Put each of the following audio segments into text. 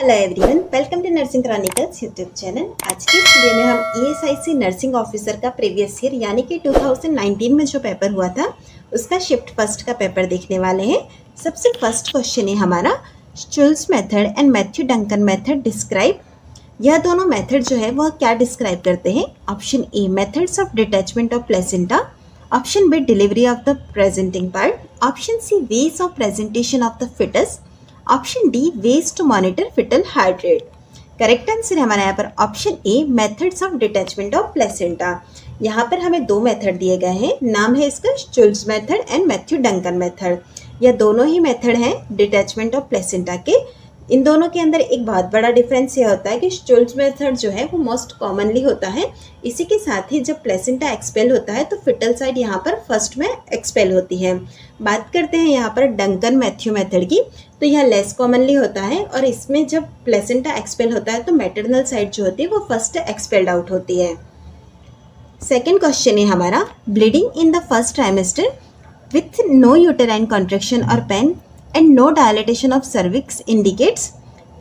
Hello everyone, welcome to Nursing Chronicles YouTube channel. आज की इस वीडियो में हम ईएसआईसी नर्सिंग ऑफिसर का प्रीवियस ईयर यानी कि 2019 में जो पेपर हुआ था उसका शिफ्ट फर्स्ट का पेपर देखने वाले हैं। सबसे फर्स्ट क्वेश्चन है हमारा, Schulz method and Matthew Duncan method describe. यह दोनों मेथड जो है वह क्या डिस्क्राइब करते हैं? Option A, methods of detachment of placenta. Option B, delivery of the presenting part. Option C, ways of presentation of the foetus. Option D, ways to monitor foetal heart rate. Correct answer है हमारा यहाँ पर option A, methods of detachment of placenta. यहाँ पर हमें दो method दिए गए हैं, नाम है इसका Schulz method and Matthew Duncan method. यह दोनों ही मेथड हैं डिटैचमेंट ऑफ प्लेसेंटा के। इन दोनों के अंदर एक बहुत बड़ा डिफरेंस यह होता है कि शुल्स मेथड जो है वो मोस्ट कॉमनली होता है। इसी के साथ ही जब प्लेसेंटा एक्सपेल होता है तो फिटल साइड यहाँ पर फर्स्ट में एक्सपेल होती है। बात करते हैं यहाँ पर डंकन मैथ्यू मेथड की, तो यह लेस कॉमनली होता है और इसमें जब प्लेसेंटा एक्सपेल होता है तो मैटरनल साइड जो होती है वो फर्स्ट एक्सपेल्ड आउट होती है। सेकेंड क्वेश्चन है हमारा, bleeding in the first trimester with no uterine contraction और pain and no dilatation of cervix indicates.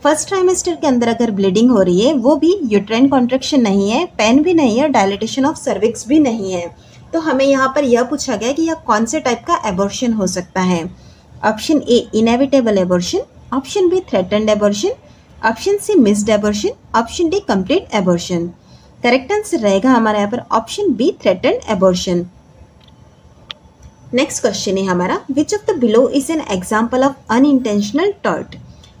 First trimester के अंदर अगर ब्लीडिंग हो रही है, वो भी यूट्राइन कॉन्ट्रैक्शन नहीं है, पेन भी नहीं है, डायलेटेशन ऑफ सर्विक्स भी नहीं है, तो हमें यहाँ पर यह पूछा गया कि यह कौन से टाइप का एबॉर्शन हो सकता है। Option A, inevitable abortion. Option B, threatened abortion. Option C, missed abortion. Option D, complete abortion. Correct answer रहेगा हमारा यहाँ पर option B, threatened abortion. Next question है हमारा, which of the below is an example of unintentional tort.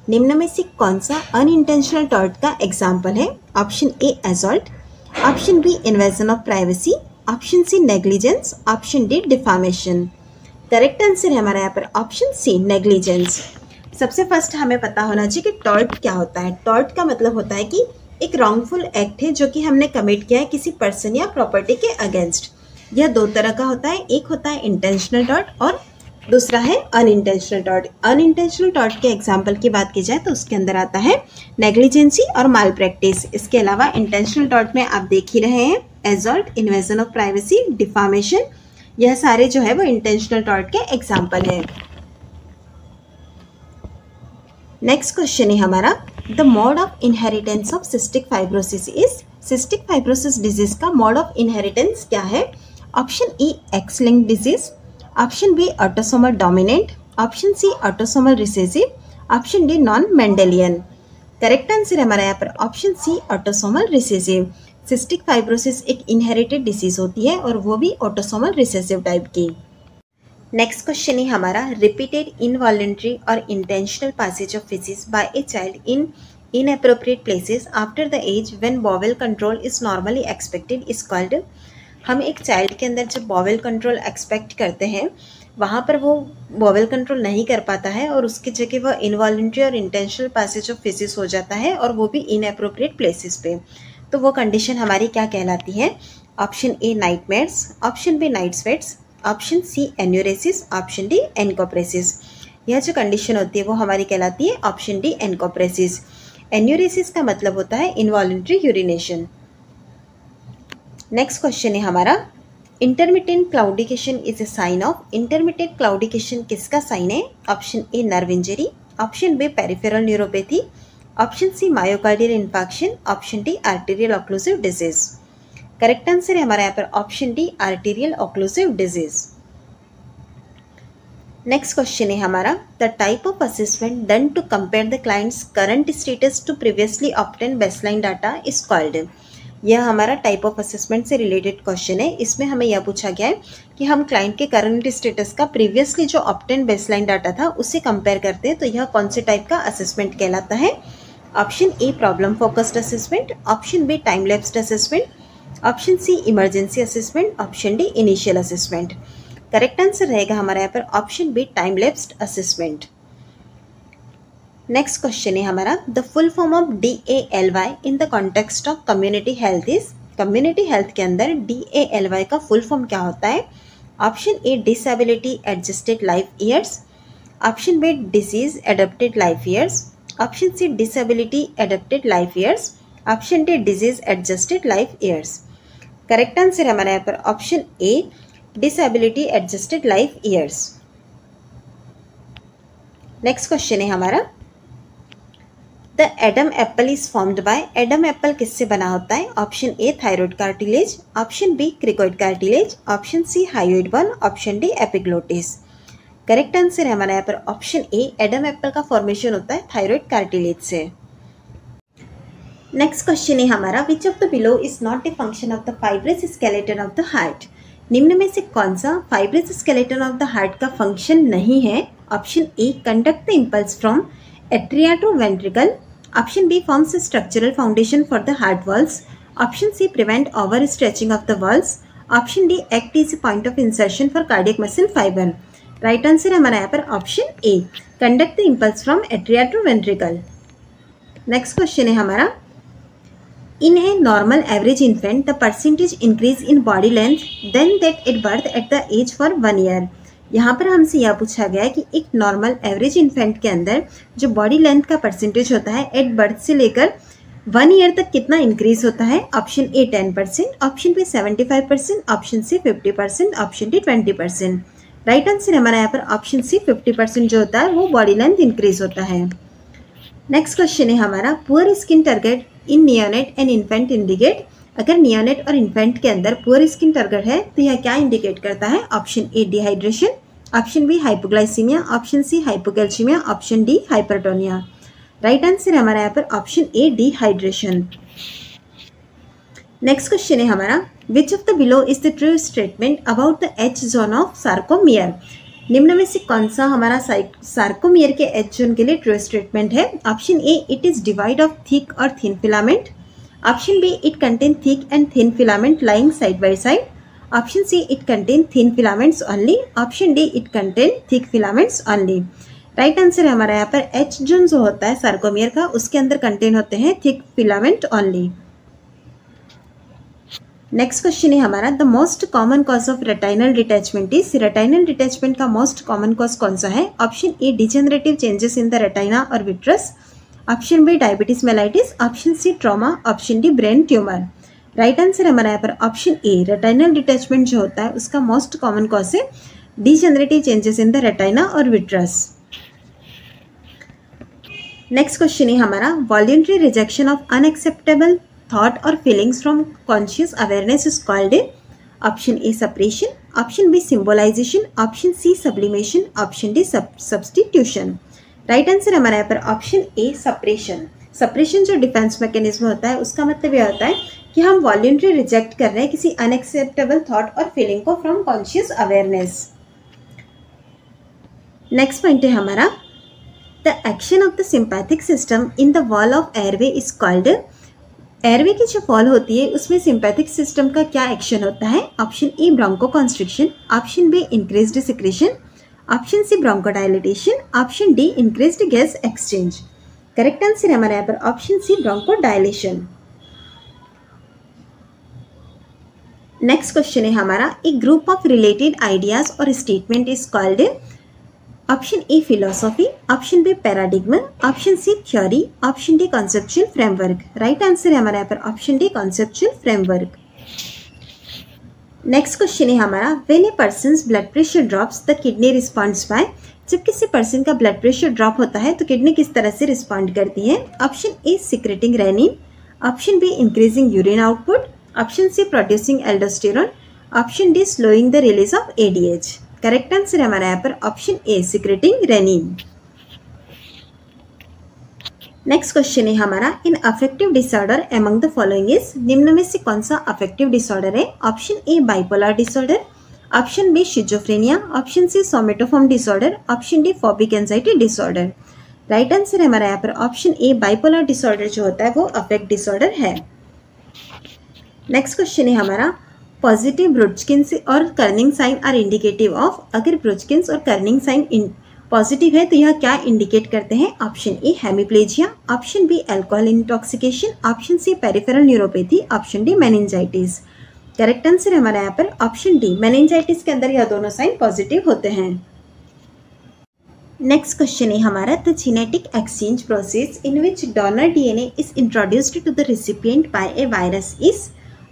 निम्न में से कौन सा अनइंटेंशनल टॉर्ट का एग्जाम्पल है? Option A, assault. Option B, invasion of privacy. Option C, negligence. Option D, defamation. Correct answer है हमारा यहाँ पर ऑप्शन सी, नेग्लिजेंस। सबसे फर्स्ट हमें पता होना चाहिए कि टॉर्ट क्या होता है। टॉर्ट का मतलब होता है कि एक रॉन्गफुल एक्ट है जो कि हमने कमिट किया है किसी पर्सन या प्रॉपर्टी के अगेंस्ट। यह दो तरह का होता है, एक होता है इंटेंशनल टॉर्ट और दूसरा है अनइंटेंशनल टॉर्ट। अनइंटेंशनल टॉर्ट के एग्जाम्पल की बात की जाए तो उसके अंदर आता है नेग्लिजेंसी और माल प्रैक्टिस। इसके अलावा इंटेंशनल टॉर्ट में आप देख ही रहे हैं assault, invasion of privacy, defamation, यह सारे जो है वो इंटेंशनल टॉर्ट के एग्जाम्पल हैं। नेक्स्ट क्वेश्चन है हमारा, the mode of inheritance of cystic fibrosis is. Cystic fibrosis disease का मोड ऑफ इनहेरिटेंस क्या है? Option E, X linked disease. Option B, autosomal dominant. Option C, autosomal recessive. Option D, non Mendelian. Correct answer है हमारा यहाँ पर option C, autosomal recessive. Cystic fibrosis एक inherited disease होती है और वो भी ऑटोसोमल रिसेसिव टाइप की। नेक्स्ट क्वेश्चन है हमारा, repeated involuntary or intentional passage of faeces by a child in inappropriate places after the age when bowel control is normally expected is called। हम एक चाइल्ड के अंदर जब बॉवेल कंट्रोल एक्सपेक्ट करते हैं वहाँ पर वो बॉवेल कंट्रोल नहीं कर पाता है और उसकी जगह वह involuntary or intentional passage of faeces हो जाता है और वो भी इनएप्रोप्रिएट प्लेसेस पे, तो वो कंडीशन हमारी क्या कहलाती है? Option A, nightmares. Option B, night sweats. Option C, enuresis. Option D, encopresis. यह जो कंडीशन होती है वो हमारी कहलाती है ऑप्शन डी, एनकोप्रेसिस। एन्यूरेसिस का मतलब होता है इनवॉलंटरी यूरिनेशन। नेक्स्ट क्वेश्चन है हमारा, intermittent claudication is a sign of. Intermittent claudication किसका साइन है? Option A, nerve injury. Option B, peripheral neuropathy. Option C, myocardial infection. Option D, arterial occlusive disease. Correct answer है हमारा यहाँ पर option D, arterial occlusive disease. Next question है हमारा, the type of assessment done to compare the clients current status to previously obtain baseline data is called. यह हमारा type of assessment से related question है। इसमें हमें यह पूछा गया है कि हम क्लाइंट के करंट स्टेटस का प्रीवियसली जो ऑब्टेन बेसलाइन डाटा था उससे कंपेयर करते हैं, तो यह कौन से टाइप का असेसमेंट कहलाता है? Option A, problem focused assessment. Option B, time lapsed assessment. Option C, emergency assessment. Option D, initial assessment. Correct answer रहेगा हमारा यहाँ पर option B, time lapsed assessment. Next question है हमारा, the full form of DALY in the context of community health is. Community health के अंदर DALY का full form क्या होता है? Option A, disability adjusted life years. Option B, disease adapted life years. Option C, disability adapted life years. Option D, disease adjusted life years. Correct answer है हमारा यहाँ पर option A, disability adjusted life years. Next question है हमारा, the Adam apple is formed by, Adam apple किससे बना होता है? Option A thyroid cartilage, option B cricoid cartilage, option C hyoid bone, option D epiglottis. Correct answer है हमारा यहाँ पर ऑप्शन ए, एडम एप्पल का फॉर्मेशन होता है थायराइड कार्टिलेज से। नेक्स्ट क्वेश्चन है हमारा, which of the below is not a function of the fibrous skeleton of the heart. निम्न में से कौन सा fibrous skeleton of the heart का फंक्शन नहीं है? Option A conduct the impulse from atria to ventricle, option B forms structural foundation for the heart walls, option C prevent over stretching of the walls, option D act as point of insertion for cardiac muscle fibre. Right answer है हमारा यहाँ पर option A, conduct the impulse from atria to ventricle. Next question है हमारा, in a normal average infant the percentage increase in body length then that at birth at the age for 1 year। यहाँ पर हमसे यह पूछा गया है कि एक नॉर्मल एवरेज इन्फेंट के अंदर जो बॉडी लेंथ का परसेंटेज होता है एट बर्थ से लेकर 1 ईयर तक कितना इंक्रीज होता है? Option A 10%, option B 75%, option C 50%, option D 20%। Right answer हमारा यहाँ पर ऑप्शन सी 50% जो होता है वो बॉडी लेंथ इंक्रीज होता है। नेक्स्ट क्वेश्चन है हमारा, poor skin target in neonate and infant indicate. अगर नियोनेट और इन्फेंट के अंदर पुअर स्किन टारगेट है तो यह क्या इंडिकेट करता है? Option A dehydration, option B hypoglycaemia, option C hypocalcaemia, option D hypertonia. Right answer हमारा यहाँ पर option A dehydration. Next question है हमारा, which of the below is the true statement about the H zone of sarcomere. निम्न में से कौन सा हमारा सार्कोमियर के एच जोन के लिए ट्रू स्टेटमेंट है? Option A it is divide of thick और thin filament, option B it contain thick and thin filament lying side by side, option C it contain thin filaments only, option D it contain thick filaments only. Right answer है हमारा यहाँ पर H zone जो होता है sarcomere का उसके अंदर कंटेन होते हैं thick filament only. Next question है हमारा, the most common cause of retinal detachment is. Retinal detachment का मोस्ट कॉमन कॉज कौन सा है? Option A degenerative changes in the retina और vitreous, option B diabetes mellitus, option C trauma, option D brain tumour. Right answer हमारा यहाँ पर option ए, retinal detachment जो होता है उसका मोस्ट कॉमन कॉज है degenerative changes in the retina और विट्रस। नेक्स्ट क्वेश्चन है हमारा, voluntary rejection of unacceptable thought or feelings from conscious awareness is called a, option A suppression, option B symbolization, option C sublimation, option D substitution। Right answer हमारा यहाँ पर option ए suppression. Suppression जो defence mechanism होता है उसका मतलब यह होता है कि हम वॉलंटरी रिजेक्ट कर रहे हैं किसी अनएक्सेप्टेबल थॉट और फीलिंग को from conscious awareness. Next point है हमारा, the action of the sympathetic system in the wall of airway is called. Airway की जो वॉल होती है उसमें सिंपैथिक सिस्टम का क्या एक्शन होता है? Option A bronchoconstriction, option B increased secretion, option C bronchodilatation, option D increased gas exchange. Correct answer है हमारे यहाँ पर option C bronchodilation. Next question है हमारा, a group of related ideas और statement is called. Option A philosophy, option B paradigm, option C theory, option D conceptual framework. Right answer है हमारा यहाँ पर option D conceptual framework. Next question है हमारा, when A person's blood pressure drops the kidney responds by. जब किसी person का blood pressure drop होता है तो किडनी किस तरह से रिस्पॉन्ड करती है? Option A secreting renin, option B increasing urine output, option C producing aldosterone, option D slowing the release of ADH. Correct answer है हमारा यहाँ पर option A secreting renin. Next question है हमारा, an affective disorder among the following is. निम्न में से कौन सा अफेक्टिव डिसऑर्डर है? Option A bipolar disorder, option B schizophrenia, option C somatoform disorder, option D phobic anxiety disorder. Right answer है हमारा यहाँ पर ऑप्शन ए बाइपोलर डिसऑर्डर जो होता है वो अफेक्ट डिसऑर्डर है। नेक्स्ट क्वेश्चन है हमारा, पॉजिटिव ब्रुचकिन्स और Kernig sign are indicative of. अगर ब्रुचकिन्स और कर्निंग साइन पॉजिटिव है तो यह क्या इंडिकेट करते हैं? Option A hemiplegia, option B alcohol intoxication, option C peripheral neuropathy, option D meningitis. Correct answer है हमारा यहाँ पर ऑप्शन डी मेनिंजाइटिस के अंदर यह दोनों साइन पॉजिटिव होते हैं। नेक्स्ट क्वेश्चन है हमारा, the genetic exchange process in which donor DNA is introduced to the recipient by a virus is.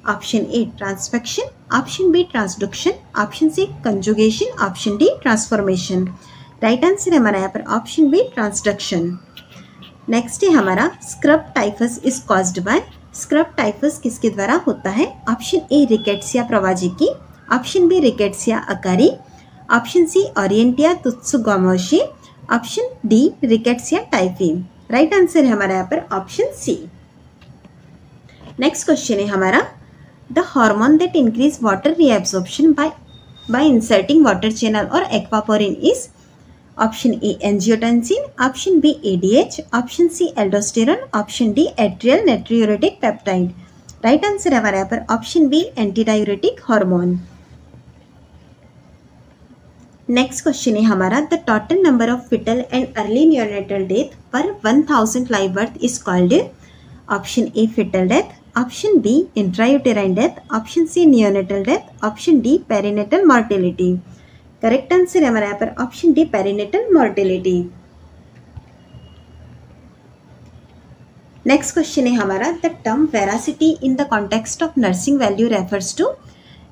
Option A transfection, option B transduction, option C conjugation, option D transformation. Right answer है हमारा यहाँ पर option B transduction. Next है हमारा scrub typhus is caused by. Scrub typhus किसके द्वारा होता है? Option A rickettsia prowazekii, option B rickettsia akari, option C orientia tsutsugamushi, option D rickettsia typhi. Right answer है हमारा यहाँ पर ऑप्शन सी। नेक्स्ट क्वेश्चन है हमारा the hormone that increase water reabsorption by inserting water channel or aquaporin is. Option A angiotensin, option B ADH, option C aldosterone, option D atrial natriuretic peptide. Right answer है हमारे यहाँ पर option B antidiuretic hormone. Next question है हमारा the total number of fetal and early neonatal death per 1000 live birth is called. Option A fetal death, option B intrauterine death, option C neonatal death, option D perinatal mortality. Correct answer है हमारे यहाँ पर option D perinatal mortality. Next question है हमारा the term veracity in the context of nursing value refers to.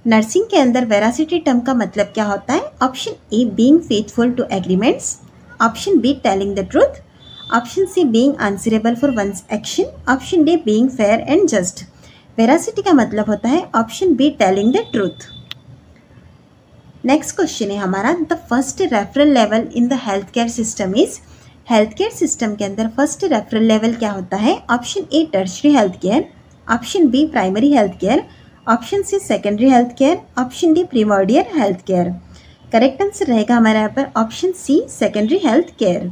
Nursing के अंदर veracity term का मतलब क्या होता है? Option A being faithful to agreements, option B telling the truth, option C being answerable for one's action, option D being fair and just. Veracity का मतलब होता है option B telling the truth. Next question है हमारा the first referral level in the health care system is. Health care system के अंदर first referral level क्या होता है? Option A tertiary health care, option B primary health care, option C secondary health care, option D primordial health care. Correct answer रहेगा हमारे यहाँ पर option C secondary health care.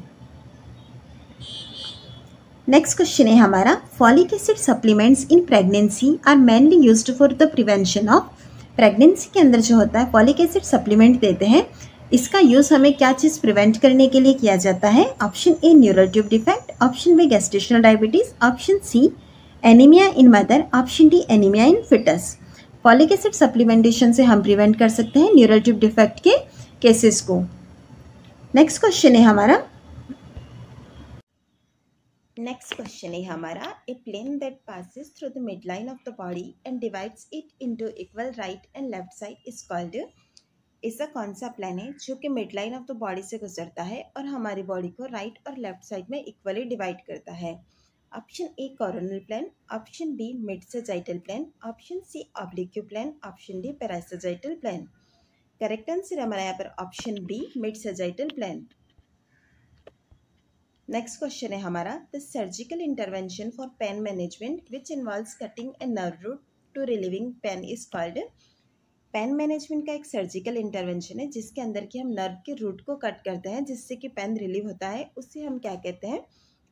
Next question है हमारा folic acid supplements in pregnancy are mainly used for the prevention of. Pregnancy के अंदर जो होता है फॉलिक एसिड सप्लीमेंट देते हैं, इसका यूज़ हमें क्या चीज़ प्रिवेंट करने के लिए किया जाता है? Option A neural tube defect, option B gestational diabetes, option C anaemia in mother, option D anaemia in fetus. Folic acid supplementation से हम प्रिवेंट कर सकते हैं न्यूरल ट्यूब डिफेक्ट के केसेस को। नेक्स्ट क्वेश्चन है हमारा a plane that passes through the mid line of the body and divides it into equal right and left side is called. ऐसा कौन सा प्लेन है जो कि mid line of the body से गुजरता है और हमारी बॉडी को राइट और लेफ्ट साइड में इक्वली डिवाइड करता है? Option A coronal plane, option B mid sagittal plane, option C oblique plane, option D parasagittal plane. Correct answer हमारा यहाँ पर option B mid sagittal plane. Next question है हमारा the surgical intervention for pain management which involves cutting a nerve root to relieving pain is called. Pain management का एक surgical intervention है जिसके अंदर कि हम नर्व के रूट को कट करते हैं जिससे कि पेन रिलीव होता है, उससे हम क्या कहते हैं?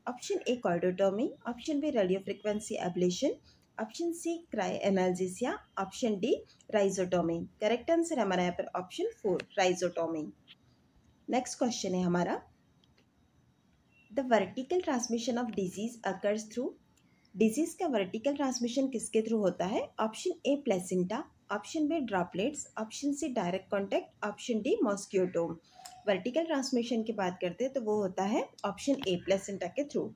Option A cordotomy, option B radio frequency ablation, option C cryo analgesia, option D rhizotomy. Correct answer हमारा यहाँ पर ऑप्शन 4 राइजोटोमी। नेक्स्ट क्वेश्चन है हमारा the vertical transmission of disease occurs through. Disease का वर्टिकल ट्रांसमिशन किसके थ्रू होता है? Option A placenta, option B droplets, option C direct contact, option D mosquito. Vertical transmission की बात करते हैं तो वो होता है ऑप्शन ए प्लेसेंटा के थ्रू।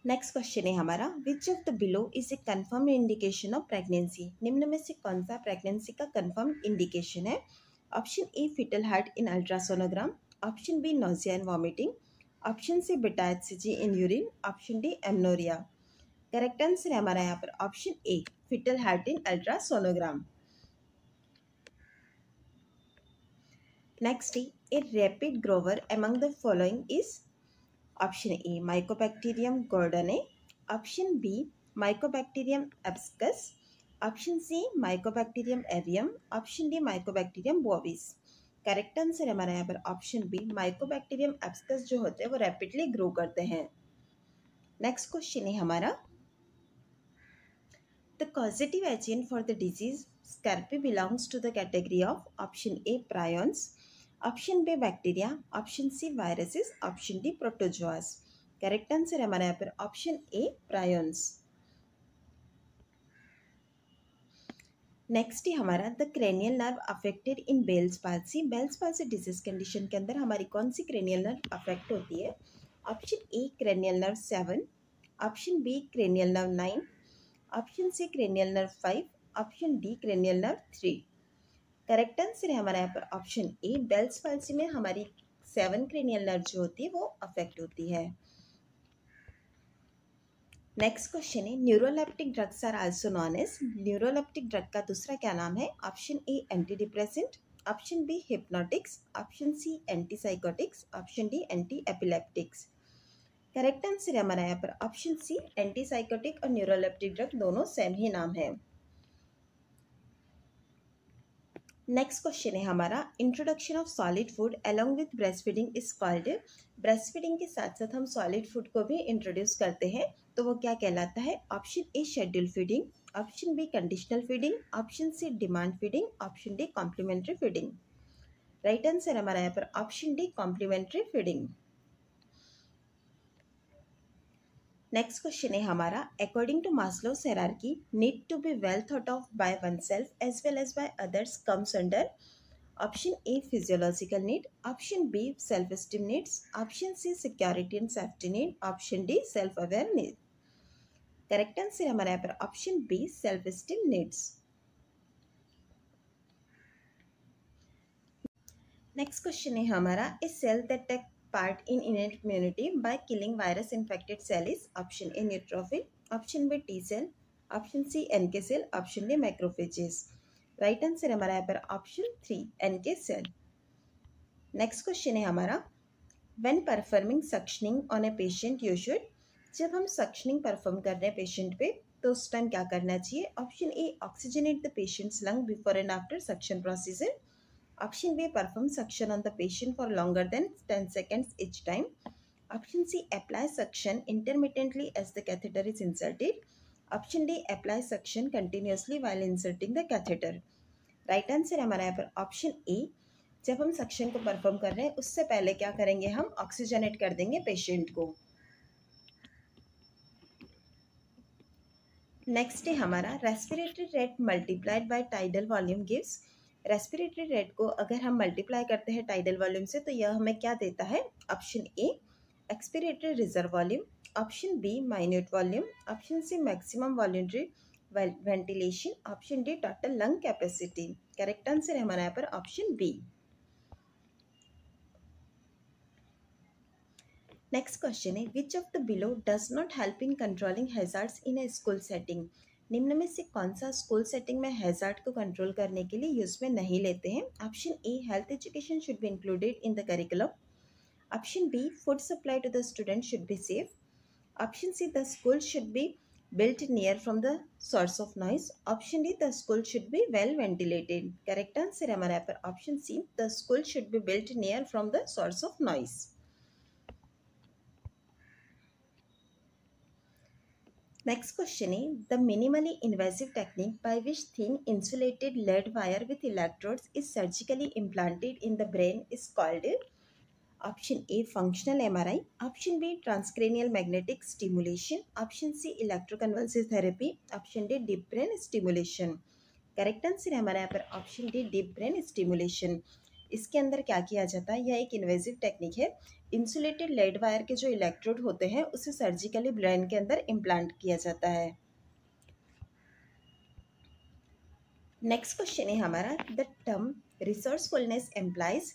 नेक्स्ट क्वेश्चन है हमारा which of the below is a confirm indication of pregnancy. निम्न में से कौन सा प्रेगनेंसी का कंफर्म इंडिकेशन है? Option A fetal heart in ultrasonogram, option B nausea and vomiting, option C beta HCG in urine, option D amenorrhoea. Correct answer है हमारा यहाँ पर option A fetal heart in ultrasonogram. Next a rapid grower among the following is. Option A mycobacterium gordonae, option B mycobacterium abscessus, option C mycobacterium avium, option D mycobacterium bovis. Correct answer हमारा यहाँ पर option B mycobacterium एब्स्कस जो होते हैं वो rapidly grow करते हैं। Next question है हमारा the causative agent for the disease scrapie belongs to the category of. Option A prions, option B bacteria, option C viruses, option D protozoas. Correct answer हमारा यहाँ पर ऑप्शन ए प्रायॉन्स। नेक्स्ट है हमारा the cranial nerve affected in Bell's palsy. Bell's palsy disease condition के अंदर हमारी कौन सी cranial nerve affect होती है? Option A cranial nerve 7, option B cranial nerve 9, option C cranial nerve 5, option D cranial nerve 3। Correct answer है हमारा यहाँ पर ऑप्शन ए बेल्स पाल्सी में हमारी 7 क्रेनियल नर्व जो होती है वो अफेक्ट होती है। नेक्स्ट क्वेश्चन है neuroleptic drugs are also known as. Neuroleptic drug का दूसरा क्या नाम है? Option A antidepressant, option B hypnotics, option C antipsychotics, option D antiepileptics. Correct answer है हमारा यहाँ पर ऑप्शन सी एंटीसाइकोटिक और न्यूरोलेप्टिक ड्रग दोनों सेम ही नाम है। नेक्स्ट क्वेश्चन है हमारा introduction of solid food along with breast feeding is called. Breast feeding के साथ साथ हम सॉलिड फूड को भी इंट्रोड्यूस करते हैं तो वो क्या कहलाता है? Option A schedule feeding, option B conditional feeding, option C demand feeding, option D complementary feeding. Right answer हमारा यहाँ पर option D complementary feeding. Next question है हमारा according to Maslow's hierarchy need to be well thought of by oneself as well as by others comes under. Option A physiological need, option B self esteem needs, option C security and safety need, option D self aware need. Correct answer हमारा यहाँ पर option B self esteem needs. Next question है हमारा a cell that take part in innate immunity by killing virus infected cell is option A neutrophil, option B T cell, option C NK cell, option D macrophages। Right answer हमारा यहाँ पर option 3 NK cell। Next question है हमारा when performing suctioning on a patient you should. जब हम suctioning perform कर रहे हैं पेशेंट पे तो उस टाइम क्या करना चाहिए? Option A oxygenate the patients lung before and after suction procedure, option B perform suction on the patient for longer than 10 seconds each time, option C apply suction intermittently as the catheter is inserted, option D apply suction continuously while inserting the catheter। Right answer हमारा यहाँ पर option ए, जब हम suction को perform कर रहे हैं उससे पहले क्या करेंगे? हम ऑक्सीजनेट कर देंगे पेशेंट को। नेक्स्ट है हमारा respiratory rate multiplied by tidal volume gives. Respiratory rate को अगर हम मल्टीप्लाई करते हैं टाइडल वॉल्यूम से तो यह हमें क्या देता है? Option A expiratory reserve volume, option B minute volume, option C maximum voluntary ventilation, option D total lung capacity. Correct answer है हमारा यहाँ पर ऑप्शन बी। नेक्स्ट क्वेश्चन है which of the below does not help in controlling hazards in a school setting. निम्न में से कौन सा स्कूल सेटिंग में हैजार्ड को कंट्रोल करने के लिए यूज में नहीं लेते हैं? Option A health education should be included in the curriculum, option B food supply to the student should be safe, option C the school should be built near from the source of noise, option D the school should be well ventilated। Correct answer है हमारा यहाँ पर option C the school should be built near from the source of noise। Next question is the minimally invasive technique by which thin insulated lead wire with electrodes is surgically implanted in the brain is called। Option A functional MRI, option B transcranial magnetic stimulation, option C electroconvulsive therapy, option D deep brain stimulation. Correct answer है हमारा यहाँ पर option D deep brain stimulation. इसके अंदर क्या किया जाता है? यह एक इन्वेजिव टेक्निक है। इंसुलेटेड लेड वायर के जो इलेक्ट्रोड होते हैं उसे सर्जिकली ब्रेन के अंदर इम्प्लांट किया जाता है। नेक्स्ट क्वेश्चन है हमारा the term resourcefulness employs.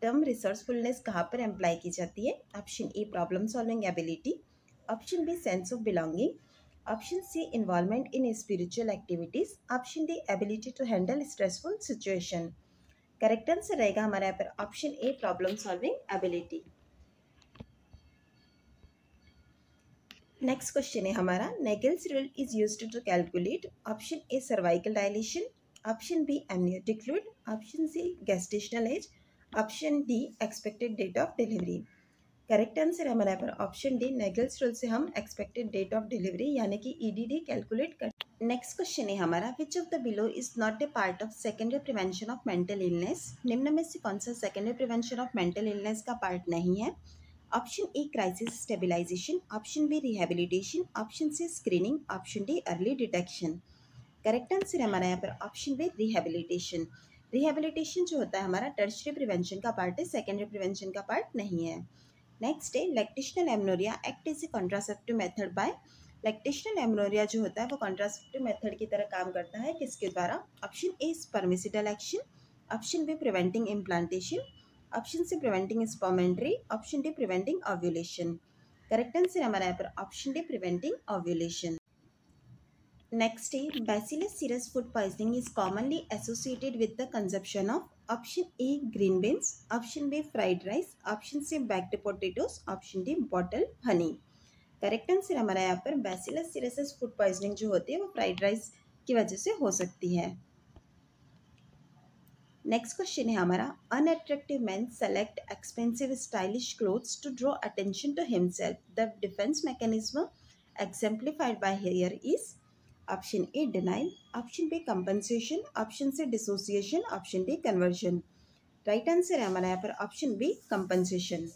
Term resourcefulness कहाँ पर एम्प्लाई की जाती है? Option A problem solving ability, option B sense of belonging, option C involvement in spiritual activities, option D ability to handle stressful situation. Correct answer रहेगा हमारे यहाँ पर option A problem solving ability. Next question है हमारा Naegele's rule is used to calculate. Option A cervical dilation, option B amniotic fluid, option C gestational age, option D expected date of delivery. Correct answer हमारे यहाँ पर option D Naegele's rule से हम expected date of delivery यानी कि EDD calculate कर। Next question है हमारा which of the below is not a part of secondary prevention of mental illness. निम्न में से कौन सा secondary prevention of mental illness का पार्ट नहीं है? Option A crisis stabilisation, option B rehabilitation, option C screening, option D early detection. Correct answer है हमारा यहाँ पर ऑप्शन बी रिहेबिलिटेशन। रिहेबिलिटेशन जो होता है हमारा टर्शरी प्रिवेंशन का पार्ट है, सेकेंडरी प्रिवेंशन का पार्ट नहीं है। नेक्स्ट है lactational amenorrhoea act is a contraceptive method by. Lactational amenorrhoea जो होता है वो कॉन्ट्रासेप्टिव मेथड की तरह काम करता है किसके द्वारा? Option A spermicidal action, option B preventing implantation, option C preventing sperm entry, option D preventing ovulation. Correct answer हमारा यहाँ पर option D preventing ovulation. Next है bacillus cereus food poisoning is commonly associated with the consumption of option A green beans, option B fried rice, option C baked potatoes, option D bottle honey. Correct answer हमारा यहाँ पर bacillus cereus food poisoning जो होती है वो fried rice की वजह से हो सकती है। नेक्स्ट क्वेश्चन है हमारा unattractive man select expensive stylish clothes to draw attention to himself, the defence mechanism exemplified by here is option A denial, option B compensation, option C dissociation, option D conversion. Right answer है हमारा यहाँ पर option B compensation.